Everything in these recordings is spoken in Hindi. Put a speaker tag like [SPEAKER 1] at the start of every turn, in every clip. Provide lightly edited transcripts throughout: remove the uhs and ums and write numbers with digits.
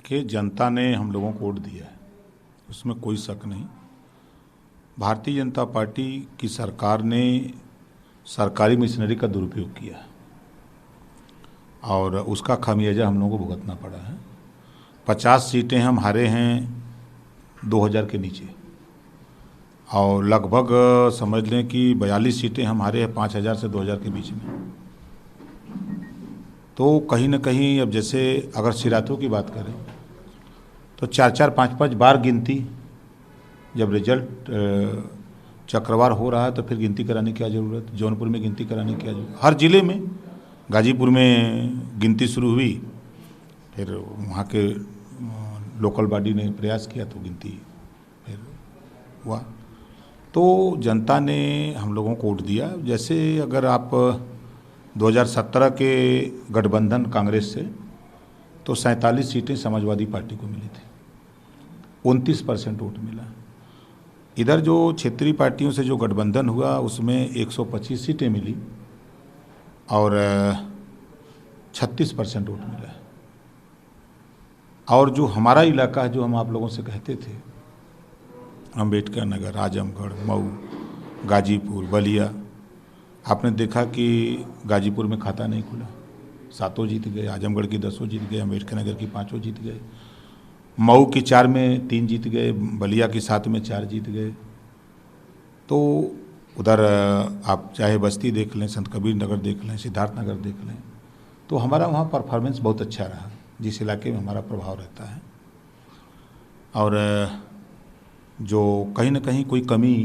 [SPEAKER 1] कि जनता ने हम लोगों को वोट दिया है, उसमें कोई शक नहीं। भारतीय जनता पार्टी की सरकार ने सरकारी मशीनरी का दुरुपयोग किया है और उसका खामियाजा हम लोगों को भुगतना पड़ा है। 50 सीटें हम हारे हैं 2000 के नीचे और लगभग समझ लें कि 42 सीटें हम हारे हैं 5000 से 2000 के बीच में। तो कहीं न कहीं अब जैसे अगर सिरातों की बात करें तो 4-4, 5-5 बार गिनती, जब रिजल्ट चक्रवार हो रहा है तो फिर गिनती कराने की क्या ज़रूरत। जौनपुर में गिनती कराने की क्या ज़रूरत, हर ज़िले में। गाजीपुर में गिनती शुरू हुई, फिर वहाँ के लोकल बॉडी ने प्रयास किया तो गिनती फिर हुआ। तो जनता ने हम लोगों को वोट दिया। जैसे अगर आप 2017 के गठबंधन कांग्रेस से तो 47 सीटें समाजवादी पार्टी को मिली थी, 29% वोट मिला। इधर जो क्षेत्रीय पार्टियों से जो गठबंधन हुआ उसमें 125 सीटें मिली और 36% वोट मिला। और जो हमारा इलाका है, जो हम आप लोगों से कहते थे, अम्बेडकर नगर, आजमगढ़, मऊ, गाजीपुर, बलिया, आपने देखा कि गाजीपुर में खाता नहीं खुला, 7 जीत गए, आजमगढ़ की 10 जीत गए, अम्बेडकर नगर की 5 जीत गए, मऊ की 4 में 3 जीत गए, बलिया की 7 में 4 जीत गए। तो उधर आप चाहे बस्ती देख लें, संत कबीर नगर देख लें, सिद्धार्थ नगर देख लें, तो हमारा वहाँ परफॉर्मेंस बहुत अच्छा रहा, जिस इलाके में हमारा प्रभाव रहता है। और जो कहीं न कहीं कोई कमी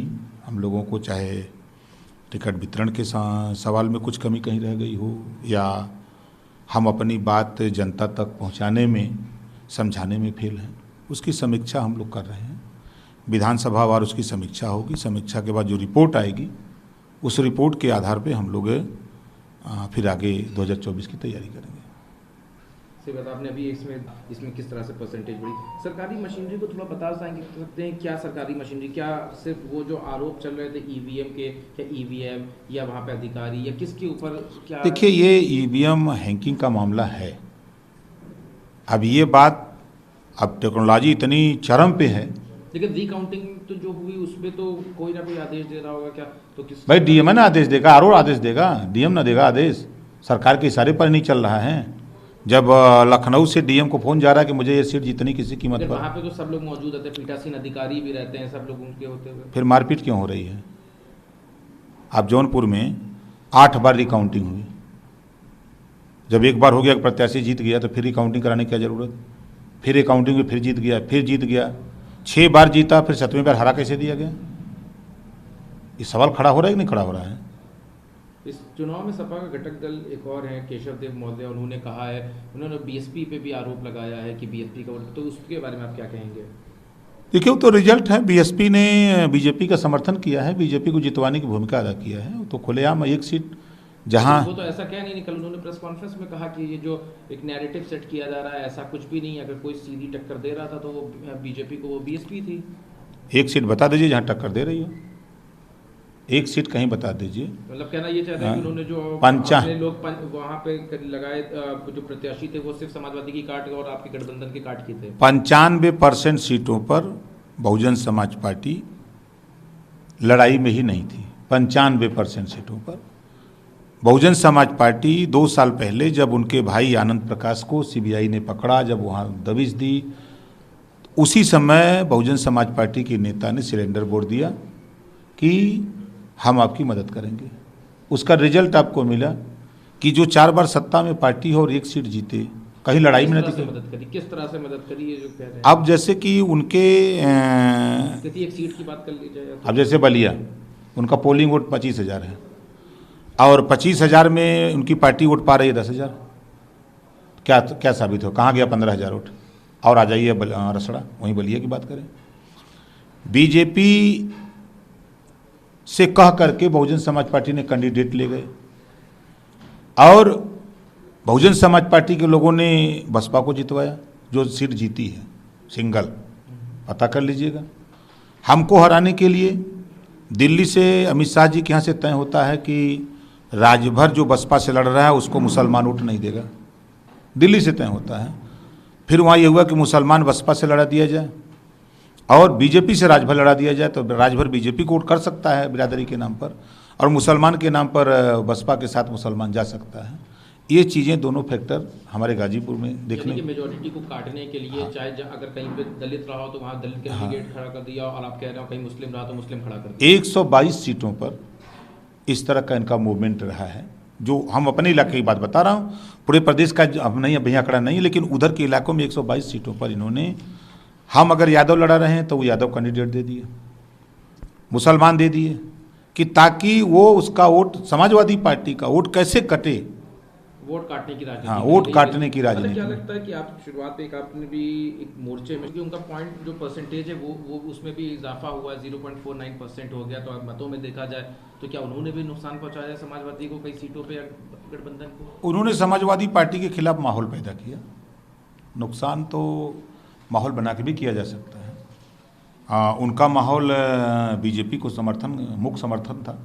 [SPEAKER 1] हम लोगों को, चाहे टिकट वितरण के सवाल में कुछ कमी कहीं रह गई हो या हम अपनी बात जनता तक पहुंचाने में, समझाने में फेल हैं, उसकी समीक्षा हम लोग कर रहे हैं। विधानसभा वार उसकी समीक्षा होगी। समीक्षा के बाद जो रिपोर्ट आएगी उस रिपोर्ट के आधार पे हम लोग फिर आगे 2024 की तैयारी करेंगे।
[SPEAKER 2] सही बात, आपने अभी इसमें किस तरह से परसेंटेज बढ़ी। सरकारी मशीनरी को थोड़ा बता सकते हैं, क्या सरकारी मशीनरी, क्या सिर्फ वो जो आरोप चल रहे थे ईवीएम के, क्या ईवीएम या वहाँ पे अधिकारी या किसके ऊपर क्या?
[SPEAKER 1] देखिए, ये ईवीएम हैकिंग का मामला है। अब ये बात, अब टेक्नोलॉजी इतनी चरम पे है,
[SPEAKER 2] लेकिन रिकाउंटिंग तो जो हुई उसमें तो कोई ना कोई आदेश दे रहा होगा क्या? तो किस
[SPEAKER 1] भाई डीएम ना आदेश देगा, आरोप आदेश देगा, डीएम ना देगा आदेश। सरकार के इशारे पर नहीं चल रहा है। जब लखनऊ से डीएम को फोन जा रहा है कि मुझे ये सीट जीतनी किसी कीमत पर,
[SPEAKER 2] वहाँ पे तो सब लोग मौजूद रहते हैं, पीठासीन अधिकारी भी रहते हैं, सब लोग उनके होते हुए
[SPEAKER 1] फिर मारपीट क्यों हो रही है? आप जौनपुर में 8 बार रिकाउंटिंग हुई। जब एक बार हो गया, प्रत्याशी जीत गया तो फिर रिकाउंटिंग कराने की क्या जरूरत? फिर रिकाउंटिंग में फिर जीत गया, फिर जीत गया, 6 बार जीता, फिर 7वें बार हरा कैसे दिया गया? ये सवाल खड़ा हो रहा है कि नहीं खड़ा हो रहा है?
[SPEAKER 2] इस चुनाव में सपा का घटक दल एक और है, केशव देव मौर्य, उन्होंने कहा है, उन्होंने बीएसपी पे भी आरोप लगाया है कि बीएसपी का, तो उसके बारे में आप क्या कहेंगे?
[SPEAKER 1] देखिए, वो तो रिजल्ट है। बीएसपी ने बीजेपी का समर्थन किया है, बीजेपी को जितवाने की भूमिका अदा किया है। तो खुलेआम एक सीट जहां,
[SPEAKER 2] वो तो ऐसा कह नहीं निकल, उन्होंने प्रेस कॉन्फ्रेंस में कहा कि ये जो एक नैरेटिव सेट किया जा रहा है, ऐसा कुछ भी नहीं। अगर कोई सीधी टक्कर दे रहा था तो वो बीजेपी को, वो बीएसपी थी।
[SPEAKER 1] एक सीट बता दीजिए जहां टक्कर दे रही हो, एक सीट कहीं बता दीजिए।
[SPEAKER 2] मतलब कहना ये चाहते हैं कि उन्होंने जो
[SPEAKER 1] अपने
[SPEAKER 2] लोग वहाँ पे लगाए जो प्रत्याशी थे वो सिर्फ समाजवादी की काट और आपके गठबंधन की काट की थे।
[SPEAKER 1] 95% सीटों पर बहुजन समाज पार्टी लड़ाई में ही नहीं थी। 95% सीटों पर बहुजन समाज पार्टी 2 साल पहले जब उनके भाई आनंद प्रकाश को सीबीआई ने पकड़ा, जब वहाँ दबिश दी, उसी समय बहुजन समाज पार्टी के नेता ने सिलेंडर बोर्ड दिया कि हम आपकी मदद करेंगे। उसका रिजल्ट आपको मिला कि जो 4 बार सत्ता में पार्टी हो और 1 सीट जीते, कहीं लड़ाई में नहीं दिखे।
[SPEAKER 2] मदद करी, किस तरह से मदद करी, ये जो कह रहे हैं?
[SPEAKER 1] अब जैसे कि उनके
[SPEAKER 2] एक सीट की बात कर लीजिए तो।
[SPEAKER 1] अब जैसे बलिया, उनका पोलिंग वोट 25,000 है और 25,000 में उनकी पार्टी वोट पा रही है 10,000। क्या साबित हो? कहाँ गया 15,000 वोट? और आ जाइए रसड़ा, वहीं बलिया की बात करें। बीजेपी से कह करके बहुजन समाज पार्टी ने कैंडिडेट ले गए और बहुजन समाज पार्टी के लोगों ने बसपा को जितवाया, जो सीट जीती है सिंगल, पता कर लीजिएगा। हमको हराने के लिए दिल्ली से अमित शाह जी के यहाँ से तय होता है कि राज्य भर जो बसपा से लड़ रहा है उसको मुसलमान वोट नहीं देगा, दिल्ली से तय होता है। फिर वहाँ ये हुआ कि मुसलमान बसपा से लड़ा दिया जाए और बीजेपी से राजभर लड़ा दिया जाए, तो राजभर बीजेपी को वोट कर सकता है बिरादरी के नाम पर, और मुसलमान के नाम पर बसपा के साथ मुसलमान जा सकता है। ये चीज़ें दोनों फैक्टर हमारे गाजीपुर में देखने।
[SPEAKER 2] मेजोरिटी को काटने के लिए चाहे अगर कहीं पे दलित रहा हो तो वहाँ दलित कैंडिडेट खड़ा कर दिया, और आप कह रहे हो कहीं मुस्लिम रहा तो मुस्लिम खड़ा कर दिया।
[SPEAKER 1] 122 सीटों पर इस तरह का इनका मूवमेंट रहा है। जो हम अपने इलाके की बात बता रहा हूँ, पूरे प्रदेश का अब नहीं, अभी आंकड़ा नहीं है, लेकिन उधर के इलाकों में 122 सीटों पर इन्होंने, हम अगर यादव लड़ा रहे हैं तो वो यादव कैंडिडेट दे दिए, मुसलमान दे दिए, कि ताकि वो उसका वोट, समाजवादी पार्टी का वोट कैसे कटे,
[SPEAKER 2] वोट काटने की राजनीति।
[SPEAKER 1] हाँ, वोट काटने की राजनीति।
[SPEAKER 2] क्या लगता है कि आप शुरुआत में आपने भी एक मोर्चे में कि उनका पॉइंट जो परसेंटेज है वो उसमें भी इजाफा हुआ, 0.49% हो गया, तो अब मतों में देखा जाए तो क्या उन्होंने भी नुकसान पहुंचाया है समाजवादी को कई सीटों पे, गठबंधन को? उन्होंने
[SPEAKER 1] समाजवादी पार्टी के खिलाफ माहौल पैदा किया। नुकसान तो माहौल बना के भी किया जा सकता है। उनका माहौल बीजेपी को मुख्य समर्थन था।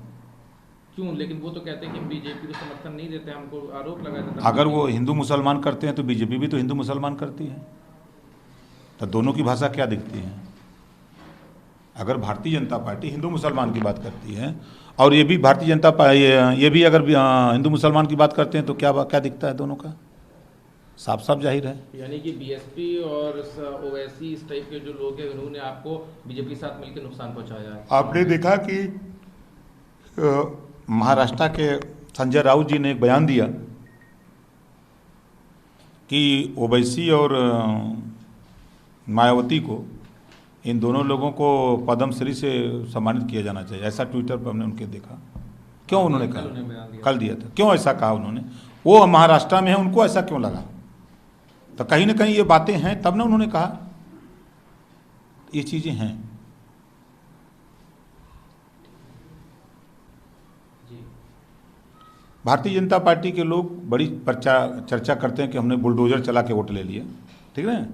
[SPEAKER 2] क्यों? लेकिन वो तो कहते हैं कि बीजेपी को समर्थन नहीं देते, हमको आरोप लगाया जाता है।
[SPEAKER 1] अगर वो हिंदू मुसलमान करते हैं तो बीजेपी भी तो हिंदू मुसलमान करती है, तो दोनों की भाषा क्या दिखती है? अगर भारतीय जनता पार्टी हिंदू मुसलमान की बात करती है और ये भी भारतीय जनता पार्टी ये भी अगर हिंदू मुसलमान की बात करते हैं तो क्या दिखता है दोनों का? साफ साफ जाहिर है।
[SPEAKER 2] यानी कि बीएसपी और ओवैसी इस टाइप के जो लोग हैं उन्होंने आपको बीजेपी के साथ मिलकर नुकसान पहुंचाया है।
[SPEAKER 1] आपने देखा कि महाराष्ट्र के संजय राउत जी ने एक बयान दिया कि ओवैसी और मायावती को, इन दोनों लोगों को पद्मश्री से सम्मानित किया जाना चाहिए, ऐसा ट्विटर पर हमने उनके देखा। क्यों उन्होंने कहा? कल दिया था। क्यों ऐसा कहा उन्होंने? वो महाराष्ट्र में है, उनको ऐसा क्यों लगा? तो कहीं ना कहीं ये बातें हैं, तब ना उन्होंने कहा। ये चीज़ें हैं। भारतीय जनता पार्टी के लोग बड़ी चर्चा करते हैं कि हमने बुलडोजर चला के वोट ले लिया, ठीक है।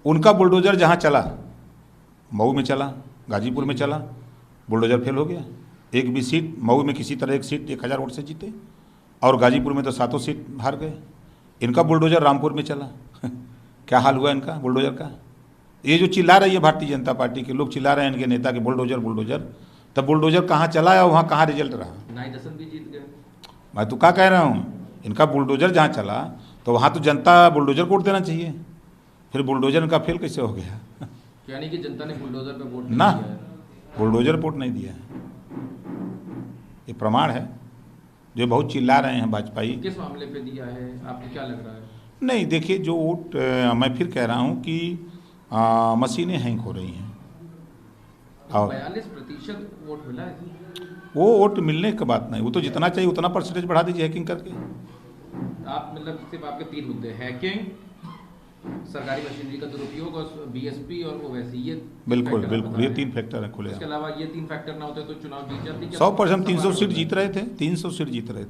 [SPEAKER 1] उनका बुलडोजर जहाँ चला, मऊ में चला, गाजीपुर में चला, बुलडोजर फेल हो गया। एक भी सीट, मऊ में किसी तरह एक सीट 1000 वोट से जीते, और गाजीपुर में तो 7 सीट हार गए। इनका बुलडोजर रामपुर में चला। क्या हाल हुआ इनका बुलडोजर का? ये जो चिल्ला रही है भारतीय जनता पार्टी के लोग, चिल्ला रहे हैं इनके नेता के बुलडोजर बुलडोजर, तब बुलडोजर कहाँ चला है और वहाँ कहाँ रिजल्ट रहा?
[SPEAKER 2] नाई दसन भी जीत गए।
[SPEAKER 1] मैं तो क्या कह रहा हूँ, इनका बुलडोजर जहाँ चला तो वहाँ तो जनता बुलडोजर को वोट देना चाहिए, फिर बुलडोजर इनका फेल कैसे हो गया?
[SPEAKER 2] यानी कि जनता ने बुलडोजर पे वोट
[SPEAKER 1] ना, बुलडोजर वोट नहीं दिया। ये प्रमाण है। जो बहुत चिल्ला रहे हैं भाजपाई,
[SPEAKER 2] किस मामले पे दिया है, आपको क्या लग रहा है? नहीं,
[SPEAKER 1] देखिए, जो वोट, मैं फिर कह रहा हूँ कि मशीनें हैंग हो रही हैं।
[SPEAKER 2] 42% वोट मिला है।
[SPEAKER 1] वो वोट मिलने की बात नहीं, वो तो जितना चाहिए उतना परसेंटेज बढ़ा दीजिए हैकिंग करके।
[SPEAKER 2] आप मतलब सिर्फ आपके 3 मुद्दे, हैकिंग, सरकारी मशीनरी का दुरुपयोग और बीएसपी और ओवैसी, ये
[SPEAKER 1] बिल्कुल ये 3 फैक्टर हैं खुले।
[SPEAKER 2] इसके अलावा ये 3 फैक्टर ना होते तो चुनाव जीत जाती।
[SPEAKER 1] 100% 300 सीट जीत रहे थे, 300 सीट जीत रहे थे।